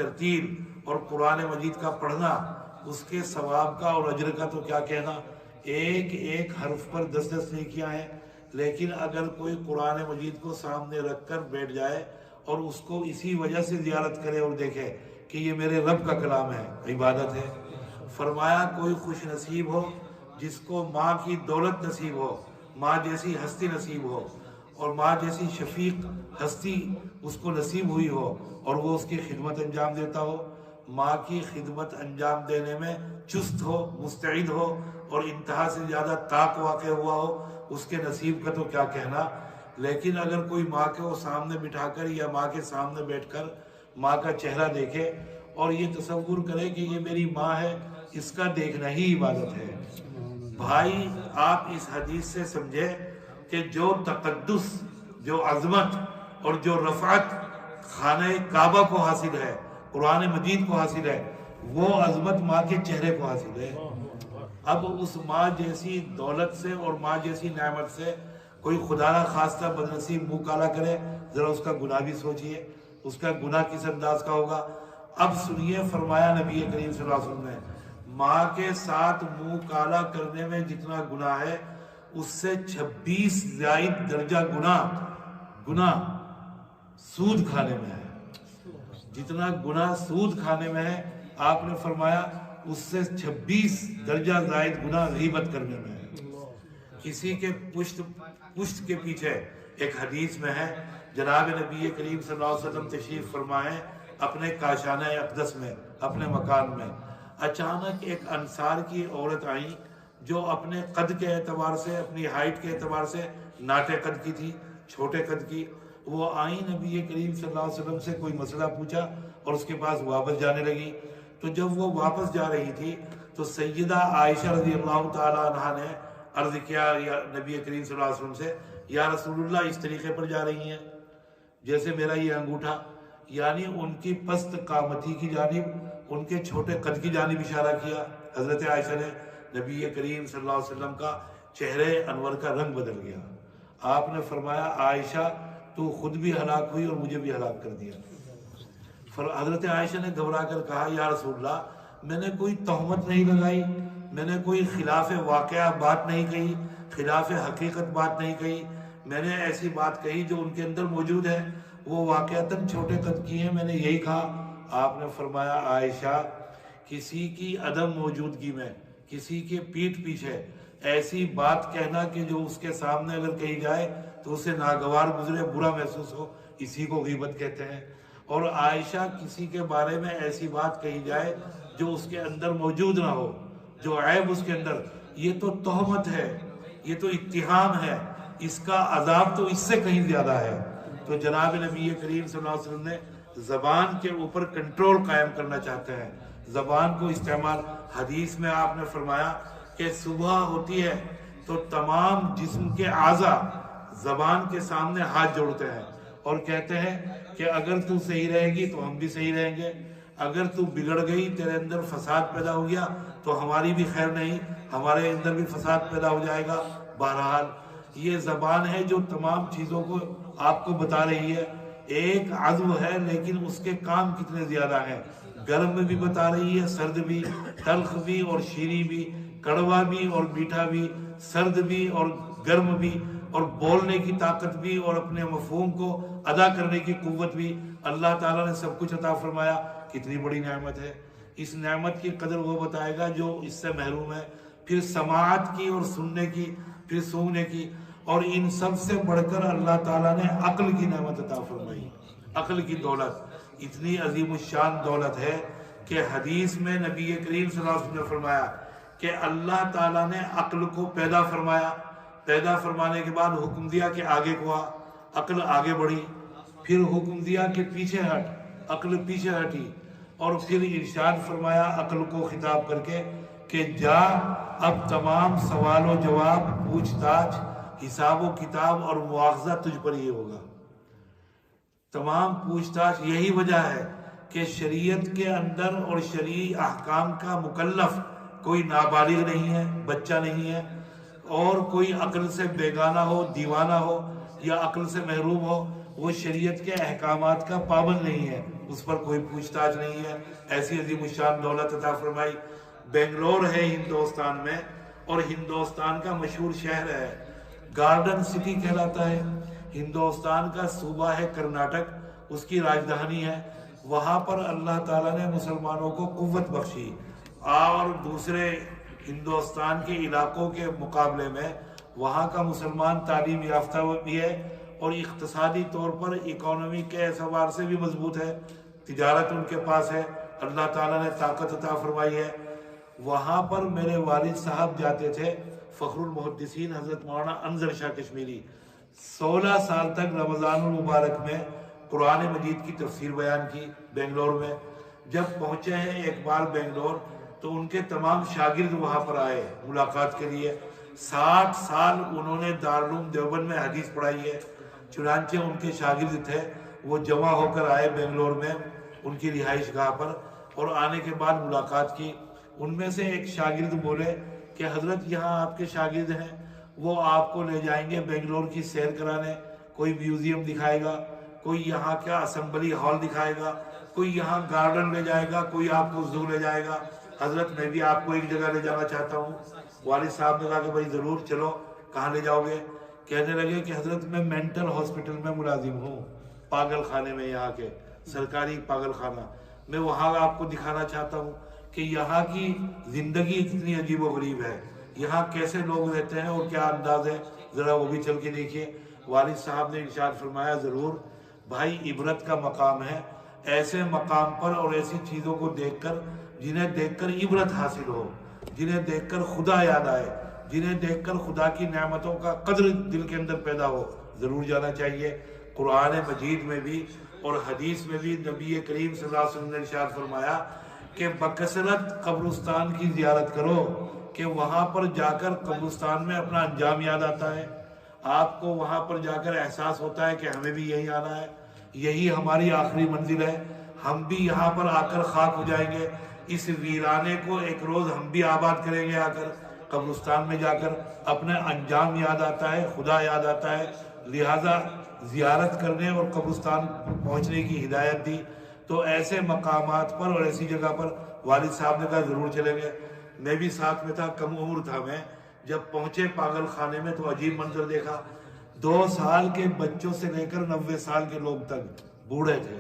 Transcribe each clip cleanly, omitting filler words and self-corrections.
तरतील और कुरान मजीद का पढ़ना, उसके सवाब का और अजर का तो क्या कहना। एक एक हर्फ पर 10-10 नेकियां हैं। लेकिन अगर कोई कुरान मजीद को सामने रख कर बैठ जाए और उसको इसी वजह से ज़ियारत करे और देखे कि ये मेरे रब का कलाम है, इबादत है। फरमाया कोई खुश नसीब हो जिसको माँ की दौलत नसीब हो, माँ जैसी हस्ती नसीब हो और माँ जैसी शफीक हस्ती उसको नसीब हुई हो और वो उसकी खिदमत अंजाम देता हो, माँ की खिदमत अंजाम देने में चुस्त हो, मुस्तैद हो और इंतहा से ज़्यादा ताक वाक़ हुआ हो, उसके नसीब का तो क्या कहना। लेकिन अगर कोई माँ के वो सामने बिठाकर या माँ के सामने बैठकर माँ का चेहरा देखे और ये तसव्वुर करे कि ये मेरी माँ है, इसका देखना ही इबादत है। भाई आप इस हदीस से समझे कि जो तकद्दुस, जो अजमत और जो रफ़अत खाने काबा को हासिल है, कुरान मजीद को हासिल है, वो अजमत माँ के चेहरे को हासिल है। अब उस माँ जैसी दौलत से और माँ जैसी नेमत से कोई खुदा ना खास्ता बदनसीब मुंह काला करे, जरा उसका गुनाह भी सोचिए, उसका गुनाह किस अंदाज का होगा। अब सुनिए, फरमाया नबी करीम सल्लल्लाहु अलैहि वसल्लम ने, माँ के साथ मुंह काला करने में जितना गुनाह है उससे 26 ज़ायद दर्जा गुनाह सूद खाने में है। जितना गुनाह सूद खाने में है, आपने फरमाया उससे 26 दर्जा ज़ायद गुनाह गीबत करने में है। किसी के पुष्ट के पीछे एक हदीस में है, जनाब नबी करीम सल्लल्लाहु अलैहि वसल्लम तशरीफ फरमाए अपने काशाना अक़दस में, अपने मकान में। अचानक एक अंसार की औरत आई जो अपने कद के एतबार से, अपनी हाइट के एतबार से नाटे कद की थी, छोटे कद की। वो आई, नबी करीम सल्लल्लाहु अलैहि वसल्लम से कोई मसला पूछा और उसके पास वापस जाने लगी। तो जब वो वापस जा रही थी तो सैयदा आयशा रज़ियल्लाहु ताला अन्हा ने अर्ज़ किया या नबी करीम सल्लल्लाहु अलैहि वसल्लम से, या रसूलुल्लाह इस तरीके पर जा रही हैं जैसे मेरा ये अंगूठा, यानी उनकी पस्त कामती की जानिब, उनके छोटे कद की जानिब इशारा किया। हज़रत आयशा ने, नबी करीम सल्लल्लाहु अलैहि वसल्लम का चेहरे अनवर का रंग बदल गया। आपने फरमाया, आयशा तू खुद भी हलाक हुई और मुझे भी हलाक कर दिया। हज़रत आयशा ने घबरा कर कहा, या रसूलल्लाह मैंने कोई तहमत नहीं लगाई, मैंने कोई खिलाफ वाक़या बात नहीं कही, खिलाफ हकीकत बात नहीं कही, मैंने ऐसी बात कही जो उनके अंदर मौजूद है, वो वाक़यातन छोटे कद की है, मैंने यही कहा। आपने फरमाया, आयशा किसी की अदम मौजूदगी में, किसी के पीठ पीछे ऐसी बात कहना कि जो उसके सामने अगर कही जाए तो उसे नागवार गुजरे, बुरा महसूस हो, इसी को गीबत कहते हैं। और आयशा किसी के बारे में ऐसी बात कही जाए जो उसके अंदर मौजूद ना हो, जो ऐब उसके अंदर, ये तो तोहमत है, ये तो इत्तिहाम है, इसका अजाब तो इससे कहीं ज्यादा है। तो जनाब नबी करीम सल्लल्लाहु अलैहि वसल्लम ने जबान के ऊपर कंट्रोल कायम करना चाहते हैं, जबान को इस्तेमाल। हदीस में आपने फरमाया कि सुबह होती है तो तमाम जिस्म के आज़ा जबान के सामने हाथ जोड़ते हैं और कहते हैं कि अगर तू सही रहेगी तो हम भी सही रहेंगे, अगर तू बिगड़ गई, तेरे अंदर फसाद पैदा हो गया तो हमारी भी खैर नहीं, हमारे अंदर भी फसाद पैदा हो जाएगा। बहरहाल ये जबान है जो तमाम चीज़ों को आपको बता रही है। एक अज़्व है लेकिन उसके काम कितने ज़्यादा हैं। गर्म में भी बता रही है, सर्द भी, तल्ख भी और शीरी भी, कड़वा भी और मीठा भी, सर्द भी और गर्म भी, और बोलने की ताकत भी और अपने मफहूम को अदा करने की कुव्वत भी। अल्लाह ताला ने सब कुछ अता फरमाया, कितनी बड़ी नेमत है। इस नेमत की कदर वो बताएगा जो इससे महरूम है। फिर समाअत की और सुनने की, फिर सूंघने की, और इन सब से बढ़कर अल्लाह ताला ने अक्ल की नेमत अता फरमाई। अक्ल की दौलत इतनी अजीम शान दौलत है कि हदीस में नबी करीम सल्लल्लाहु अलैहि वसल्लम ने फरमाया कि अल्लाह ताला ने अक्ल को पैदा फरमाया, पैदा फरमाने के बाद हुक्म दिया कि आगे को आ, अक्ल आगे बढ़ी, फिर हुक्म दिया कि पीछे हट, अक्ल पीछे हटी, और फिर इरशाद फरमाया अक्ल को खिताब करके कि जा अब तमाम सवाल जवाब, पूछताछ, हिसाब व किताब और मुआवजा तुझ पर ही होगा। तमाम पूछताछ, यही वजह है कि शरीयत के अंदर और शरीई अहकाम का मुकल्लफ कोई नाबालिग नहीं है, बच्चा नहीं है, और कोई अक्ल से बेगाना हो, दीवाना हो या अक्ल से महरूम हो, वो शरीयत के अहकामात का पाबंद नहीं है, उस पर कोई पूछताछ नहीं है। ऐसी अजीम शान दौलत अता फरमाई। बेंगलोर है हिंदुस्तान में, और हिंदुस्तान का मशहूर शहर है, गार्डन सिटी कहलाता है। हिंदुस्तान का सूबा है कर्नाटक, उसकी राजधानी है। वहाँ पर अल्लाह ताला ने मुसलमानों को कुव्वत बख्शी, और दूसरे हिंदुस्तान के इलाकों के मुकाबले में वहाँ का मुसलमान तालीम याफ्ता भी है, और इक्तसादी तौर पर इकोनॉमी के एतबार से भी मजबूत है। तिजारत उनके पास है, अल्लाह ताला ने ताकत अता फरमाई है। वहाँ पर मेरे वालिद साहब जाते थे, फ़खरुल मुहद्दिसीन हज़रत मौलाना अनज़र शाह कश्मीरी, 16 साल तक रमज़ानुल मुबारक में कुरान मजीद की तफसीर बयान की बेंगलोर में। जब पहुँचे हैं एक बार बेंगलोर, तो उनके तमाम शागिर्द वहाँ पर आए मुलाकात के लिए। 60 साल उन्होंने दारुल देवबंद में हदीस पढ़ाई है। चुनांचे उनके शागिर्द थे, वो जमा होकर आए बेंगलोर में उनकी रिहाइश गाह पर, और आने के बाद मुलाकात की। उनमें से एक शागिर्द बोले कि हजरत यहाँ आपके शागिर्द हैं, वो आपको ले जाएंगे बेंगलोर की सैर कराने, कोई म्यूजियम दिखाएगा, कोई यहाँ का असेंबली हॉल दिखाएगा, कोई यहाँ गार्डन ले जाएगा, कोई आपको जू ले जाएगा। हजरत मैं भी आपको एक जगह ले जाना चाहता हूँ। वालिद साहब ने कहा कि भाई ज़रूर चलो, कहाँ ले जाओगे? कहने लगे कि हजरत मैं मेंटल हॉस्पिटल में मुलाजिम हूँ, पागल खाने में, यहाँ के सरकारी पागल खाना, मैं वहाँ आपको दिखाना चाहता हूँ कि यहाँ की ज़िंदगी कितनी अजीब व गरीब है, यहाँ कैसे लोग रहते हैं और क्या अंदाज है, ज़रा वो भी चल के देखिए। वालिद साहब ने इरशाद फरमाया, ज़रूर भाई, इबरत का मकाम है, ऐसे मकाम पर और ऐसी चीज़ों को देखकर जिन्हें देखकर इबरत हासिल हो, जिन्हें देखकर खुदा याद आए, जिन्हें देखकर खुदा की नेमतों का कद्र दिल के अंदर पैदा हो, ज़रूर जाना चाहिए। कुरान मजीद में भी और हदीस में भी नबी करीम सल्लल्लाहु अलैहि वसल्लम ने इरशाद फरमाया कि बकसरत कब्रिस्तान की ज़ियारत करो, कि वहाँ पर जाकर कब्रिस्तान में अपना अंजाम याद आता है। आपको वहाँ पर जाकर एहसास होता है कि हमें भी यहीं आना है, यही हमारी आखिरी मंजिल है, हम भी यहाँ पर आकर खाक हो जाएंगे। इस वीराने को एक रोज़ हम भी आबाद करेंगे आकर, कब्रिस्तान में जाकर अपने अंजाम याद आता है, खुदा याद आता है। लिहाजा ज़ियारत करने और कब्रिस्तान पहुँचने की हिदायत दी। तो ऐसे मकामात पर और ऐसी जगह पर वालिद साहब ने कहा ज़रूर चलेंगे। मैं भी साथ में था, कम उम्र था मैं। जब पहुँचे पागल खाने में तो अजीब मंजर देखा। 2 साल के बच्चों से लेकर 90 साल के लोग तक, बूढ़े थे,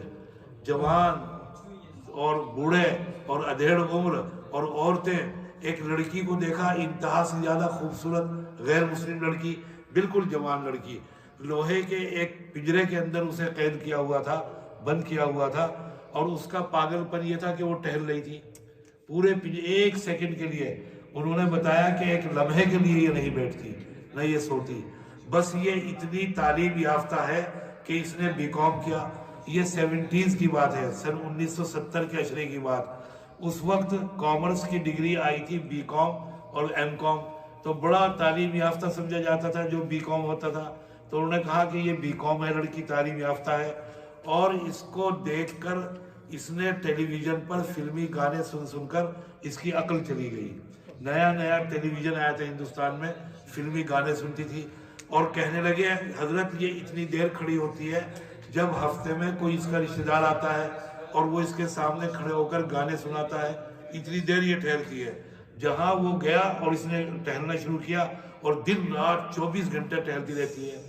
जवान और बूढ़े और अधेड़ उम्र और औरतें। एक लड़की को देखा, इंतहा से ज़्यादा खूबसूरत गैर मुस्लिम लड़की, बिल्कुल जवान लड़की, लोहे के एक पिंजरे के अंदर उसे कैद किया हुआ था, बंद किया हुआ था, और उसका पागलपन ये था कि वो टहल रही थी पूरे 1 सेकंड के लिए। उन्होंने बताया कि एक लम्हे के लिए ये नहीं बैठती, न ये सोती, बस ये इतनी तालीम याफ्ता है कि इसने बीकॉम किया। ये 70s की बात है, सन 1970 के अशरे की बात। उस वक्त कॉमर्स की डिग्री आई थी, बीकॉम और एमकॉम, तो बड़ा तालीम याफ्ता समझा जाता था जो बीकॉम होता था। तो उन्होंने कहा कि ये बीकॉम है, लड़की तालीम याफ्ता है। और इसको देखकर इसने टेलीविज़न पर फिल्मी गाने सुन सुनकर इसकी अक्ल चली गई। नया नया टेलीविज़न आया था हिंदुस्तान में, फिल्मी गाने सुनती थी, और कहने लगे हजरत ये इतनी देर खड़ी होती है जब हफ्ते में कोई इसका रिश्तेदार आता है और वो इसके सामने खड़े होकर गाने सुनाता है, इतनी देर ये ठहरती है। जहाँ वो गया और इसने टहलना शुरू किया, और दिन रात 24 घंटे टहलती रहती है,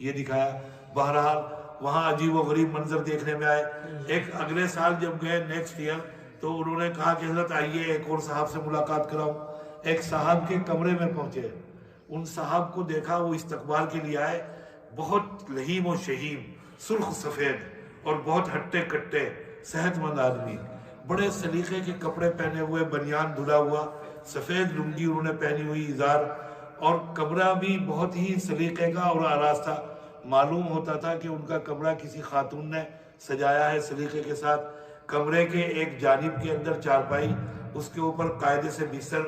ये दिखाया। बहरहाल वहाँ अजीब व गरीब मंजर देखने में आए। एक अगले साल जब गए, नेक्स्ट ईयर, तो उन्होंने कहा कि हजरत आइए एक और साहब से मुलाकात कराऊं। एक साहब के कमरे में पहुंचे, उन साहब को देखा, वो इस्तकबाल के लिए आए, बहुत लहीम व शहीम, सुर्ख सफ़ेद और बहुत हट्टे कट्टे सेहतमंद आदमी, बड़े सलीके के कपड़े पहने हुए, बनियान धुला हुआ, सफ़ेद लुंगी उन्होंने पहनी हुई, इज़ार, और कमरा भी बहुत ही सलीके का और आराज था। मालूम होता था कि उनका कमरा किसी खातून ने सजाया है सलीके के साथ। कमरे के एक जानिब के अंदर चारपाई, उसके ऊपर कायदे से बिस्तर,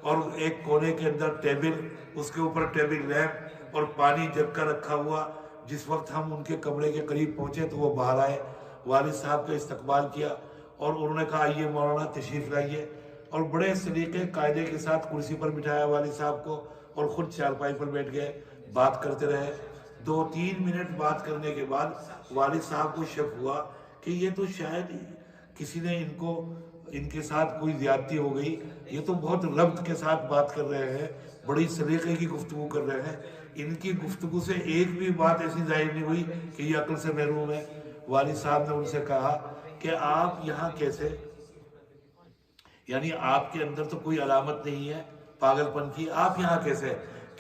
और एक कोने के अंदर टेबल, उसके ऊपर टेबल लैंप और पानी जग कर रखा हुआ। जिस वक्त हम उनके कमरे के करीब पहुंचे तो वो बाहर आए, वालिद साहब का इस्तकबाल किया, और उन्होंने कहा आइए मौलाना तशरीफ़ लाइए, और बड़े सलीके कायदे के साथ कुर्सी पर बिठाया वालिद साहब को, और ख़ुद चारपाई पर बैठ गए, बात करते रहे। 2-3 मिनट बात करने के बाद वालिद साहब को शक हुआ कि ये तो शायद किसी ने इनके साथ कोई ज्यादती हो गई, ये तो बहुत रब्त के साथ बात कर रहे हैं, बड़ी सलीके की गुफ्तगू कर रहे हैं, इनकी गुफ्तगू से एक भी बात ऐसी जाहिर नहीं हुई कि ये अक्ल से महरूम है। वालिद साहब ने उनसे कहा कि आप यहाँ कैसे, यानी आपके अंदर तो कोई अलामत नहीं है पागलपन की, आप यहाँ कैसे?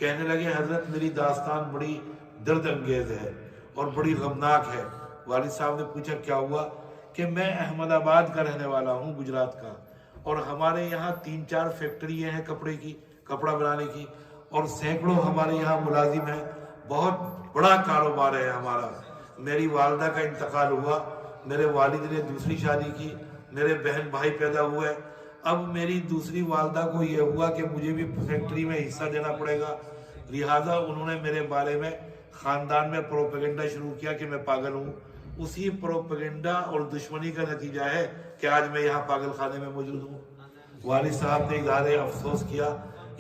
कहने लगे हजरत मेरी दास्तान बड़ी दर्द अंगेज है और बड़ी गमनाक है। वालिद साहब ने पूछा क्या हुआ? कि मैं अहमदाबाद का रहने वाला हूँ, गुजरात का, और हमारे यहाँ 3-4 फैक्ट्रियाँ हैं कपड़ा बनाने की, और सैकड़ों हमारे यहाँ मुलाजिम हैं, बहुत बड़ा कारोबार है हमारा। मेरी वालदा का इंतकाल हुआ, मेरे वालिद ने दूसरी शादी की, मेरे बहन भाई पैदा हुए, अब मेरी दूसरी वालदा को यह हुआ कि मुझे भी फैक्ट्री में हिस्सा देना पड़ेगा, लिहाजा उन्होंने मेरे बारे में खानदान में प्रोपेगेंडा शुरू किया कि मैं पागल हूँ। उसी प्रोपेगेंडा और दुश्मनी का नतीजा है कि आज मैं यहाँ पागल खाने में मौजूद हूँ। वालिद साहब ने इजहार अफसोस किया,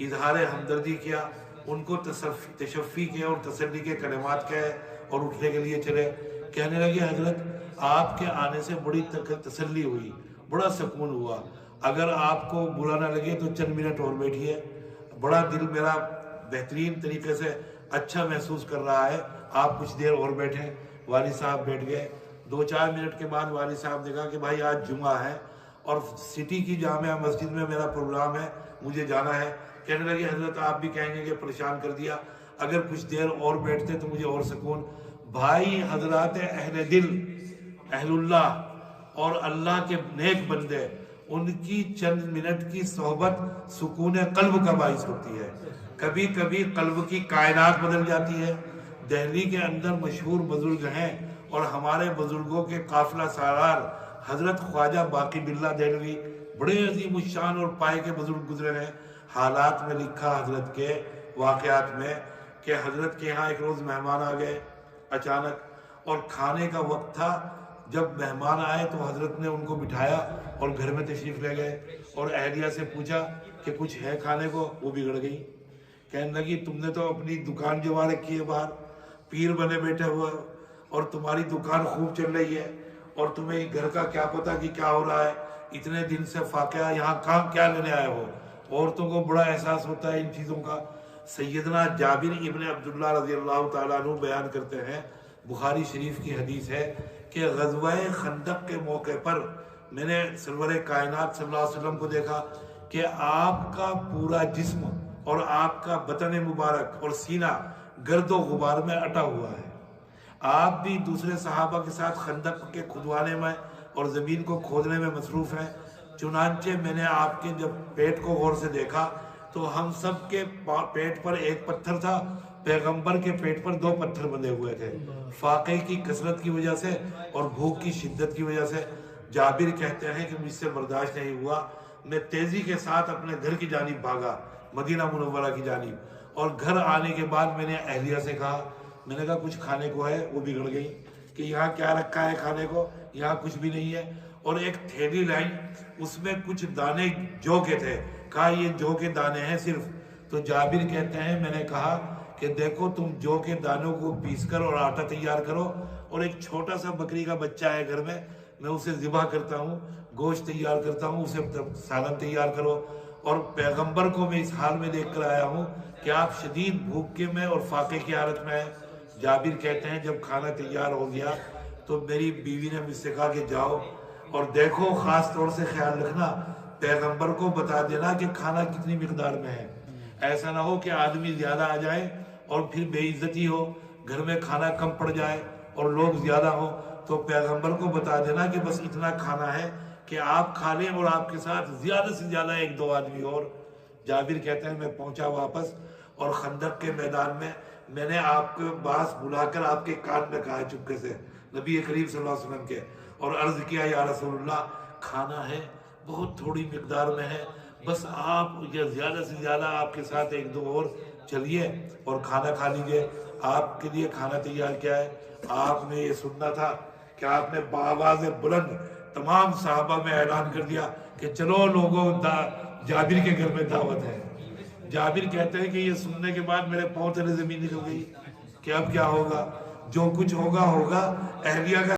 इजहार हमदर्दी किया, उनको तशफ़ी के और तसल्ली के कलिमात कहे और उठने के लिए चले। कहने लगे हजरत आपके आने से बड़ी तसल्ली हुई, बड़ा सुकून हुआ, अगर आपको बुरा ना लगे तो चंद मिनट और बैठिए, बड़ा दिल मेरा बेहतरीन तरीके से अच्छा महसूस कर रहा है, आप कुछ देर और बैठें। वालिद साहब बैठ गए। 2-4 मिनट के बाद वालिद साहब ने कहा कि भाई आज जुमा है और सिटी की जामिया मस्जिद में मेरा प्रोग्राम है, मुझे जाना है। कहने लगे हजरत आप भी कहेंगे कि परेशान कर दिया, अगर कुछ देर और बैठते तो मुझे और सुकून। भाई हजरात अहले दिल, अहलुल्लाह और अल्लाह के नेक बंदे, उनकी चंद मिनट की सोहबत सुकून कल्ब का बाइस होती है। कभी कभी कल्ब की कायनात बदल जाती है। दिल्ली के अंदर मशहूर बुजुर्ग हैं और हमारे बुजुर्गों के काफिला सालार हजरत ख्वाजा बाकी बिल्ला देलवी, बड़े अजीम शान और पाए के बुजुर्ग गुजरे हैं। हालात में लिखा हजरत के वाकयात में कि हजरत के यहाँ एक रोज़ मेहमान आ गए अचानक, और खाने का वक्त था। जब मेहमान आए तो हजरत ने उनको बिठाया और घर में तशरीफ़ ले गए और अहलिया से पूछा कि कुछ है खाने को, वो बिगड़ गई। कहने लगी तुमने तो अपनी दुकान जमा रखी है बाहर, पीर बने बैठे हुए, और तुम्हारी दुकान खूब चल रही है, और तुम्हें घर का क्या पता कि क्या हो रहा है, इतने दिन से फाक़या यहाँ काम क्या लेने आए हो। औरतों को बड़ा एहसास होता है इन चीज़ों का। सैयदना जाबिर इब्न अब्दुल्लाह रज़ियल्लाहु ताला अन्हु बयान करते हैं, बुखारी शरीफ की हदीस है कि ग़ज़वा-ए खंदक के मौके पर मैंने सरवर कायनात सल्लल्लाहु अलैहि वसल्लम को देखा कि आपका पूरा जिस्म और आपका बतन मुबारक और सीना गर्दो गुबार में अटा हुआ है। आप भी दूसरे सहाबा के साथ खंदक के खुदवाने में और ज़मीन को खोदने में मसरूफ़ हैं। चुनांचे मैंने आपके जब पेट को गौर से देखा तो हम सब के पेट पर एक पत्थर था, पैगंबर के पेट पर 2 पत्थर बंधे हुए थे, फाके की कसरत की वजह से और भूख की शिद्दत की वजह से। जाबिर कहते हैं कि मुझसे बर्दाश्त नहीं हुआ, मैं तेज़ी के साथ अपने घर की जानिब भागा, मदीना मुनव्वरा की जानिब, और घर आने के बाद मैंने अहलिया से कहा, मैंने कहा कुछ खाने को है, वो बिगड़ गई कि यहाँ क्या रखा है खाने को, यहाँ कुछ भी नहीं है। और एक थैली लाई, उसमें कुछ दाने जौ के थे, कहा ये जौ के दाने हैं सिर्फ। तो जाबिर कहते हैं मैंने कहा कि देखो तुम जौ के दानों को पीसकर और आटा तैयार करो, और एक छोटा सा बकरी का बच्चा है घर में, मैं उसे ज़िबा करता हूँ, गोश्त तैयार करता हूँ, उसे सालन तैयार करो। और पैगंबर को मैं इस हाल में देख कर आया हूँ कि आप शदीद भूखे में और फाके की हालत में हैं। जाबिर कहते हैं जब खाना तैयार हो गया तो मेरी बीवी ने मुझसे कहा कि जाओ और देखो, ख़ास तौर से ख्याल रखना, पैगंबर को बता देना कि खाना कितनी मिकदार में है। ऐसा ना हो कि आदमी ज़्यादा आ जाए और फिर बेइज्जती हो, घर में खाना कम पड़ जाए और लोग ज़्यादा हो, तो पैगंबर को बता देना कि बस इतना खाना है कि आप खा लें और आपके साथ ज़्यादा से ज़्यादा 1-2 आदमी और। जाबिर कहते हैं मैं पहुंचा वापस, और खंदक के मैदान में मैंने आपके पास बुलाकर आपके कान में कहा चुपके से, नबी करीम सल्लल्लाहु अलैहि वसल्लम के, और अर्ज़ किया या रसूलुल्लाह खाना है, बहुत थोड़ी मिकदार में है, बस आप या ज़्यादा से ज़्यादा आपके साथ 1-2 और चलिए और खाना खा लीजिए। आपके लिए खाना तैयार किया है। आपने ये सुनना था कि आपने बावाज़ बुलंद तमाम साहबा में ऐलान कर दिया कि चलो लोगों, जाबिर के घर में दावत है। जाबिर कहते हैं कि ये सुनने के बाद मेरे पाँव तले ज़मीन निकल गई कि अब क्या होगा, जो कुछ होगा होगा, अहलिया का